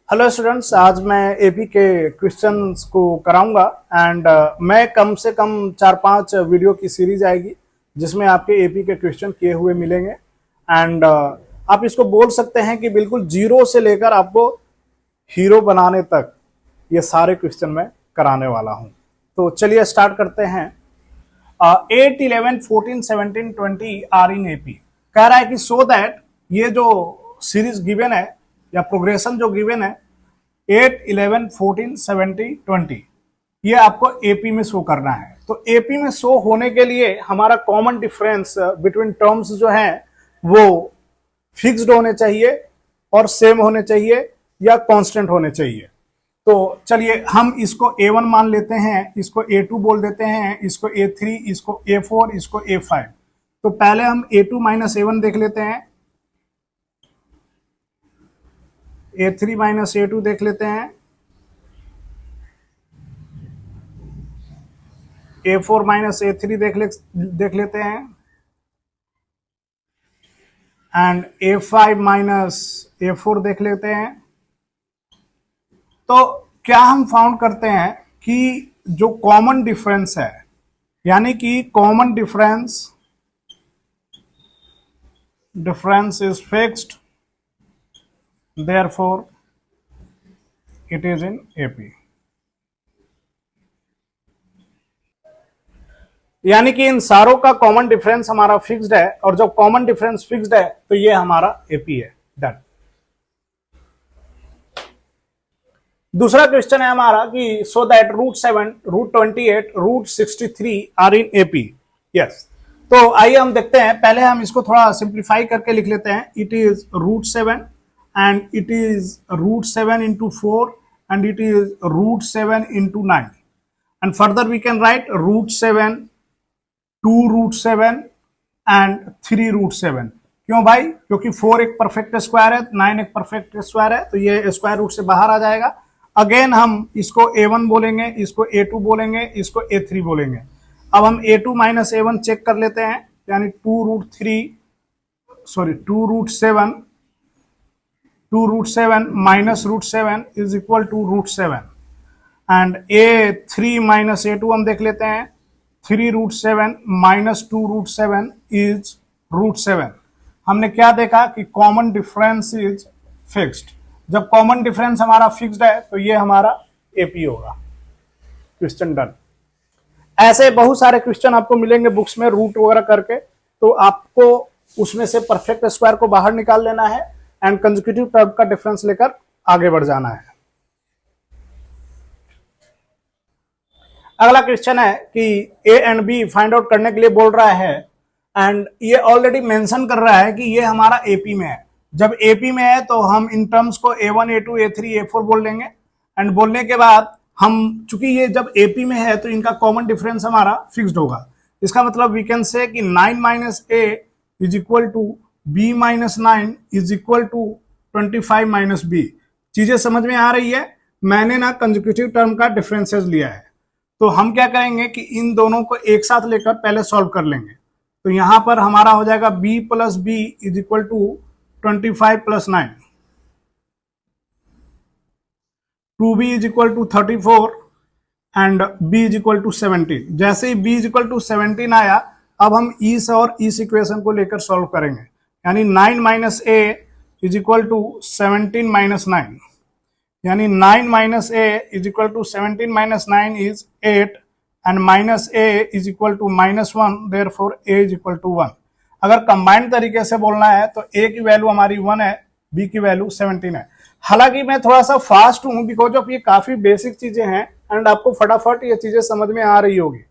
Hello students, आज मैं AP के क्वेश्चंस को कराऊंगा एंड मैं कम से कम 4-5 वीडियो की सीरीज आएगी जिसमें आपके एपी के क्वेश्चन किए हुए मिलेंगे एंड आप इसको बोल सकते हैं कि बिल्कुल जीरो से लेकर आपको हीरो बनाने तक ये सारे क्वेश्चन मैं कराने वाला हूं। तो चलिए स्टार्ट करते हैं। 8, 11, 14, 17, 20 आर इन एपी। कह रहा है कि सो दैट ये जो सीरीज गिवन है या प्रोग्रेशन जो गिवन है 8, 11, 14, 17, 20 ये आपको एपी में शो करना है। तो एपी में शो होने के लिए हमारा कॉमन डिफरेंस बिटवीन टर्म्स जो है वो फिक्स्ड होने चाहिए और सेम होने चाहिए या कांस्टेंट होने चाहिए। तो चलिए हम इसको A1 मान लेते हैं, इसको A2 बोल देते हैं, इसको A3, इसको A4, इसको A5। तो पहले हम A2 माइनस A1 देख लेते हैं, A3 माइनस A2 देख लेते हैं, A4 माइनस A3 देख लेते हैं एंड A5 माइनस A4 देख लेते हैं। तो क्या हम फाउंड करते हैं कि जो कॉमन डिफरेंस है यानी कि common difference is fixed, therefore it is in AP। यानी कि इन सारों का कॉमन डिफरेंस हमारा फिक्स्ड है और जब कॉमन डिफरेंस फिक्स्ड है तो ये हमारा एपी है। डन। दूसरा क्वेश्चन है हमारा कि so that √7, √28, √63 are in AP. Yes. तो आइए हम देखते हैं। पहले हम इसको थोड़ा सिंप्लीफाई करके लिख लेते हैं। It is √7 and it is √7 into 4 and it is √7 into 9 and further we can write √7, 2√7 and 3√7। क्यों भाई? क्योंकि 4 एक परफेक्ट स्क्वायर है, 9 एक परफेक्ट स्क्वायर है, तो ये स्क्वायर रूट से बाहर आ जाएगा। अगेन हम इसको A1 बोलेंगे, इसको A2 बोलेंगे, इसको A3 बोलेंगे। अब हम A2 माइनस A1 चेक कर लेते हैं, यानी 2√7 minus √7 is equal to √7 and A3 minus A2 हम देख लेते हैं। 3√7 minus 2√7 is √7। हमने क्या देखा कि कॉमन डिफरेंस इज फिक्स्ड। जब कॉमन डिफरेंस हमारा फिक्स्ड है तो ये हमारा एपी होगा। Question done. ऐसे बहुत सारे क्वेश्चन आपको मिलेंगे बुक्स में रूट वगैरह करके, तो आपको उसमें से परफेक्ट स्क्वायर को बाहर निकाल लेना है एंड कंसेक्यूटिव टर्म का डिफरेंस लेकर आगे बढ़ जाना है। अगला क्वेश्चन है कि A and B find out करने के लिए बोल रहा है एंड ये ऑलरेडी मेंशन कर रहा है कि ये हमारा एपी में है। जब एपी में है तो हम इन टर्म्स को A1, A2, A3, A4 बोल लेंगे एंड बोलने के बाद हम चूंकि ये जब एपी में है तो इनका कॉमन डिफरेंस हमारा फिक्स्ड होगा। इसका मतलब वी कैन से कि 9 minus A is equal to B minus 9 is equal to 25 minus B। चीजें समझ में आ रही है? मैंने ना कंसेक्यूटिव टर्म का डिफरेंसेस लिया है, तो हम क्या करेंगे कि इन दोनों को एक साथ लेकर पहले सॉल्व कर लेंगे। तो यहां पर हमारा हो जाएगा B plus B is equal to 25 plus 9, 2B is equal to 34 and B is equal to 17। जैसे ही B इज इक्वल टू 17 आया, अब हम इस और इस इक्वेशन को लेकर सॉल्व करेंगे, यानी 9 minus A is equal to 17 minus 9, यानी 9 minus A is equal to 17 minus 9 is 8 and minus A is equal to -1, therefore A is equal to 1। अगर कंबाइंड तरीके से बोलना है तो A की वैल्यू हमारी 1 है, B की वैल्यू 17 है। हालांकि मैं थोड़ा सा फास्ट हूं बिकॉज ऑफ ये काफी बेसिक चीजें हैं एंड आपको फटाफट ये चीजें समझ में आ रही होगी,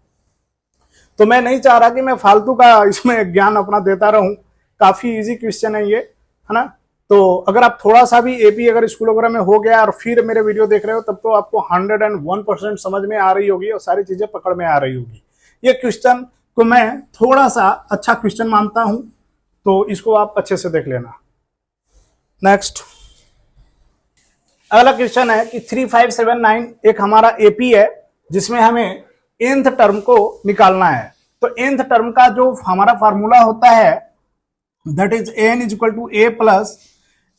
तो मैं नहीं चाह रहा कि मैं फालतू का इसमें ज्ञान अपना देता रहूं। काफी इजी क्वेश्चन है ये, है ना? तो अगर आप थोड़ा सा भी एपी अगर स्कूल वगैरह में हो गया और फिर मेरे वीडियो देख रहे हो तब तो आपको 101% समझ में आ रही होगी और सारी चीजें पकड़ में आ रही होगी। ये क्वेश्चन को मैं थोड़ा सा अच्छा क्वेश्चन मानता हूं, तो इसको आप अच्छे से देख लेना। नेक्स्ट अगला क्वेश्चन है कि 3579 एक हमारा एपी है जिसमें हमें nth टर्म को निकालना है। तो nth टर्म का जो हमारा फार्मूला होता है that is n is equal to a plus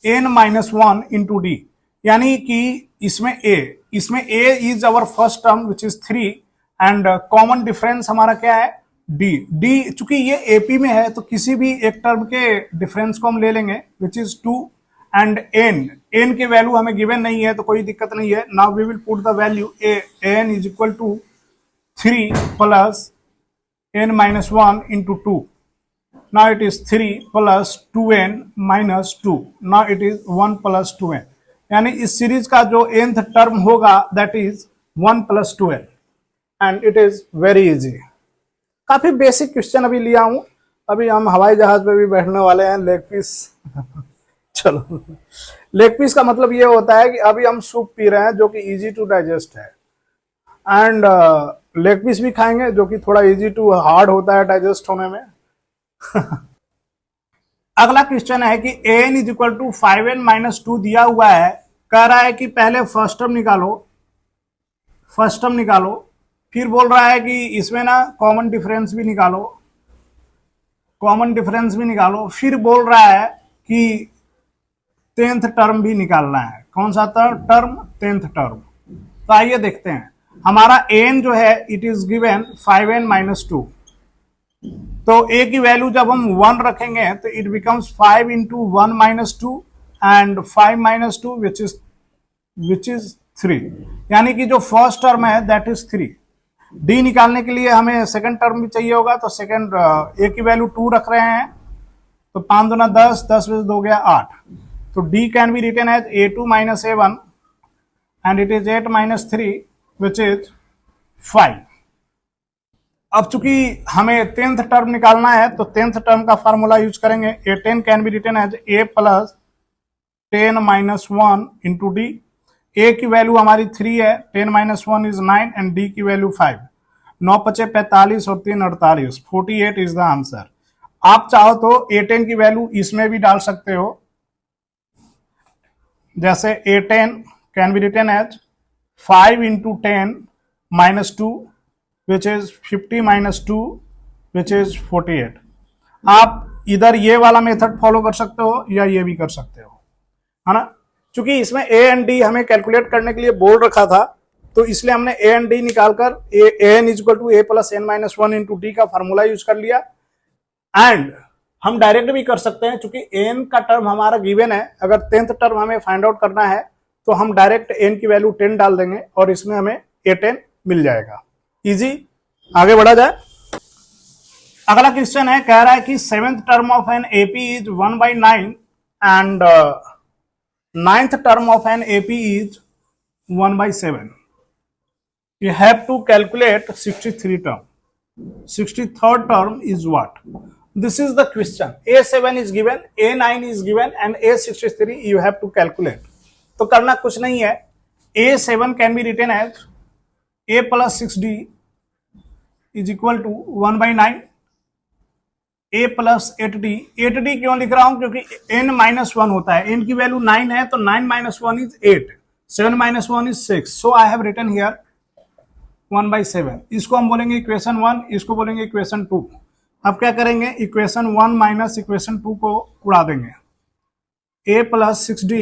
n minus 1 into D. यानी कि इसमें a is our first term which is 3 and common difference हमारा क्या है d चूंकि ये एपी में है तो किसी भी एक टर्म के डिफरेंस को हम ले लेंगे विच इज 2 एंड n के वैल्यू हमें गिवन नहीं है तो कोई दिक्कत नहीं है. Now we will put the value n is equal to 3 plus n minus 1 into 2. Now it is 3 plus 2n minus 2. Now it is 1 plus 2n. यानी इस सीरीज का जो nth टर्म होगा that is 1 plus 2n and it is very easy. काफी basic question अभी लिया हूं. अभी हम हवाई जहाज पे भी बैठने वाले हैं. लेग पीस चलो, लेग पीस का मतलब ये होता है कि अभी हम सूप पी रहे हैं जो कि इजी टू डाइजेस्ट है एंड लेग पीस भी खाएंगे जो कि थोड़ा इजी टू हार्ड होता है डाइजेस्ट होने में. अगला क्वेश्चन है कि an is equal to 5n minus 2 दिया हुआ है. कह रहा है कि पहले फर्स्ट टर्म निकालो, फिर बोल रहा है कि इसमें ना कॉमन डिफरेंस भी निकालो, फिर बोल रहा है कि 10th टर्म भी निकालना है. कौन सा टर्म? 10th term. तो आइए देखते हैं. हमारा n जो है it is given 5n minus 2. तो a की वैल्यू जब हम 1 रखेंगे तो it becomes 5 into 1 minus 2 and 5 minus 2 which is 3. यानी कि जो फर्स्ट टर्म है दैट इज 3. d निकालने के लिए हमें सेकंड टर्म भी चाहिए होगा तो सेकंड a की वैल्यू 2 रख रहे हैं तो 5 दूना 10, 10 में 2 हो गया 8. तो d can be written as a2 minus a1 and it is 8 minus 3 which is 5. अब चूंकि हमें 10th टर्म निकालना है तो 10th टर्म का फार्मूला यूज करेंगे. a10 can be written as a plus 10 minus 1 into D. a की value हमारी 3 है, 10 माइनस 1 इज 9 एंड d की वैल्यू 5. 9 पचे 45 और 3 48, 48 इज द आंसर. आप चाहो तो a10 की वैल्यू इसमें भी डाल सकते हो. जैसे a10 can be written as 5 into 10 minus 2 which is 50 minus 2 which is 48. आप इधर ये वाला मेथड फॉलो कर सकते हो या ये भी कर सकते हो, है ना. क्योंकि इसमें a एंड d हमें कैलकुलेट करने के लिए बोल रखा था तो इसलिए हमने a एंड d निकालकर an is equal to a plus n minus 1 into D का फॉर्मूला यूज कर लिया. एंड हम डायरेक्ट भी कर सकते हैं क्योंकि n का टर्म हमारा गिवन है. अगर 10th टर्म हमें फाइंड आउट करना है तो हम डायरेक्ट n की वैल्यू 10 डाल देंगे और इसमें हमें a10 मिल जाएगा. इजी. आगे बढ़ा जाए. अगला क्वेश्चन है, कह रहा है कि 7th term of an AP is 1/9 and 9th term of an AP is 1/7. You have to calculate 63 term. 63rd term is what? This is the question. A7 is given, A9 is given and A63 you have to calculate. तो करना कुछ नहीं है. A7 can be written as A plus 6D is equal to 1/9. A plus 8D. 8D क्यों लिख रहा हूं? क्योंकि n minus 1 होता है. n की वैल्यू 9 है तो 9 minus 1 is 8. 7 minus 1 is 6. So I have written here 1/7. इसको हम बोलेंगे इक्वेशन 1, इसको बोलेंगे इक्वेशन 2. अब क्या करेंगे? इक्वेशन 1 माइनस इक्वेशन 2 को उड़ा देंगे. A plus 6D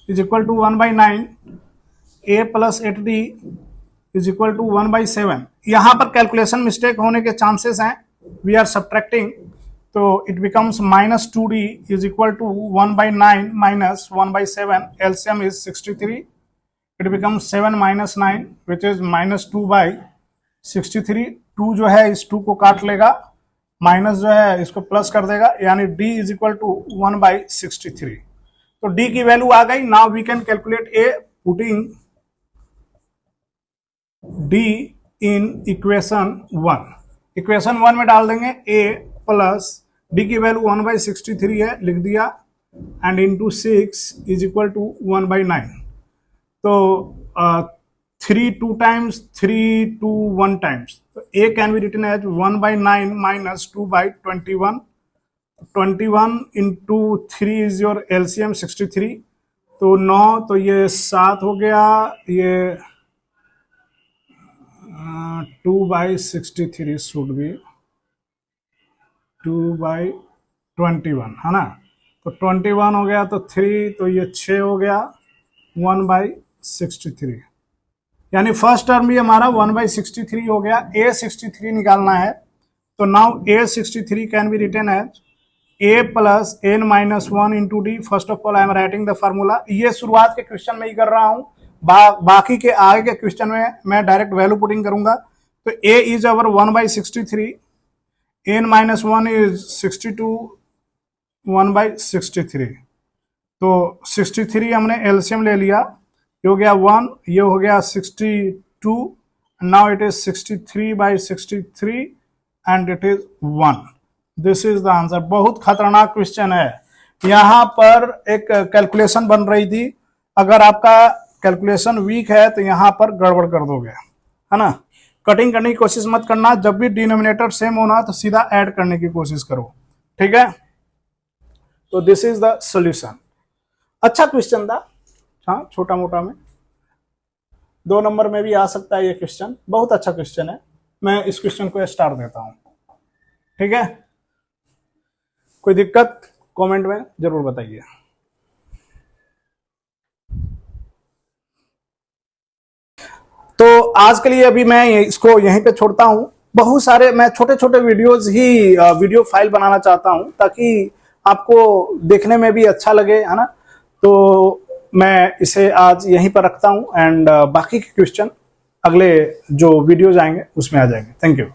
is equal to 1/9. A plus 8D is equal to 1/7. यहाँ पर कैलकुलेशन मिस्टेक होने के चांसेस हैं. We are subtracting, so it becomes minus 2D is equal to 1/9 minus 1/7. LCM is 63. It becomes 7 minus 9 which is minus 2/63. 2 जो है इस 2 को काट लेगा, माइनस जो है इसको प्लस कर देगा, यानी D is equal to 1/63. तो D की वैल्यू आ गई. Now we can calculate A putting D in equation 1. Equation 1 में डाल देंगे A प्लस D की वैल्यू 1/63 है, लिख दिया, and into 6 is equal to 1/9. तो 3 2 टाइम्स, 3 2 1 टाइम्स. तो A can be written as 1/9 minus 2/21. 21 into 3 is your LCM 63. तो 9, तो ये 7 हो गया, ये 2/63 शुड बी 2/21, है ना. तो 21 हो गया, तो 3, तो ये 6 हो गया, 1/63, यानी फर्स्ट टर्म भी हमारा 1/63 हो गया। a63 निकालना है, तो now a63 can be written as a plus n minus 1 into D. First of all I am writing the formula. ये शुरुआत के क्वेश्चन में ही कर रहा हूं, बाकी के आगे के क्वेश्चन में मैं डायरेक्ट वैल्यू पुटिंग करूंगा। तो a is our 1/63, n minus 1 is 62, 1/63। तो 63 हमने एलसीएम ले लिया, ये हो गया 1, ये हो गया 62, now it is 63/63 and it is 1। This is the answer. बहुत खतरनाक क्वेश्चन है। यहां पर एक कैलकुलेशन बन रही थी, अगर आपका कैलकुलेशन वीक है तो यहां पर गड़बड़ कर दोगे, है ना। कटिंग करने की कोशिश मत करना, जब भी डिनोमिनेटर सेम होना तो सीधा ऐड करने की कोशिश करो, ठीक है। तो दिस इज द सॉल्यूशन। अच्छा क्वेश्चन था, हाँ, छोटा मोटा में 2 नंबर में भी आ सकता है ये क्वेश्चन, बहुत अच्छा क्वेश्चन है। मैं इस क्वेश्चन को स्टार देता हूं, ठीक है। कोई दिक्कत कमेंट में जरूर बताइए। तो आज के लिए अभी मैं इसको यहीं पे छोड़ता हूं। बहुत सारे मैं छोटे छोटे वीडियोस ही वीडियो फाइल बनाना चाहता हूं, ताकि आपको देखने में भी अच्छा लगे, है ना। तो मैं इसे आज यहीं पर रखता हूं एंड बाकी के क्वेश्चन अगले जो वीडियोज आएंगे उसमें आ जाएंगे। Thank you.